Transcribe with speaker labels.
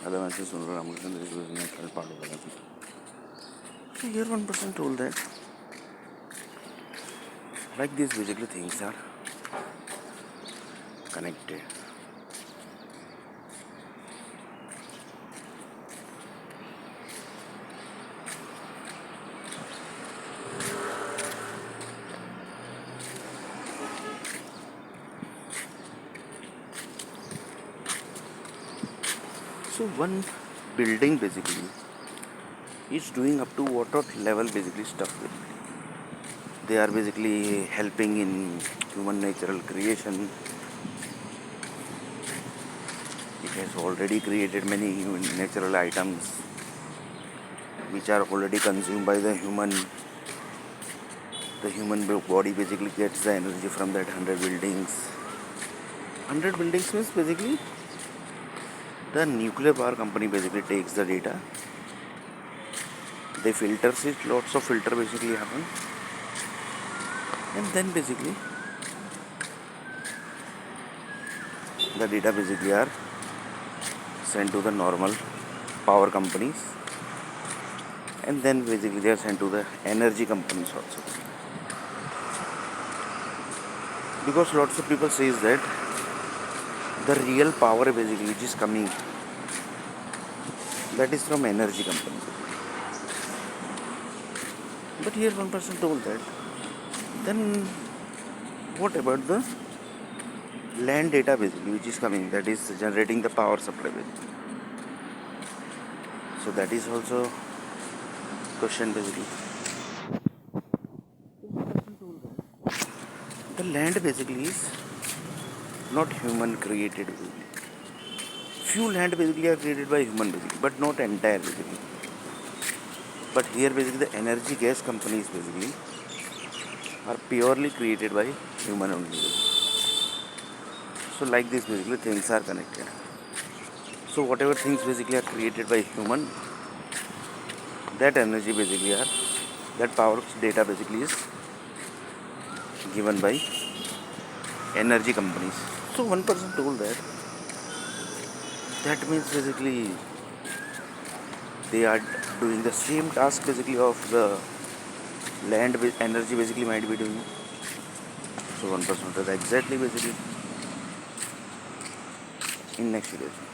Speaker 1: otherwise it's solar Ramakrishna is using natural part of the. So here one person told that like these basically things are connected. So one building basically is doing up to what level basically stuff. They are basically helping in human natural creation. It has already created many human natural items which are already consumed by the human. The human body basically gets the energy from that 100 buildings. 100 buildings means basically the nuclear power company basically takes the data. They filters it, lots of filter basically happen, and then basically the data basically are sent to the normal power companies, and then basically they are sent to the energy companies also. Because lots of people says that the real power basically which is coming, that is from energy company. But here one person told that then what about the land data basically which is coming, that is generating the power supply basically. So that is also question basically. The land basically is not human created basically. Few land basically are created by human basically, but not entire basically. But here basically the energy gas companies basically are purely created by human only basically. So like this basically things are connected. So whatever things basically are created by human, that energy basically are, that power data basically is given by energy companies. So one person told that that means basically they are doing the same task basically of the land energy basically might be doing. So one person said exactly basically in next video.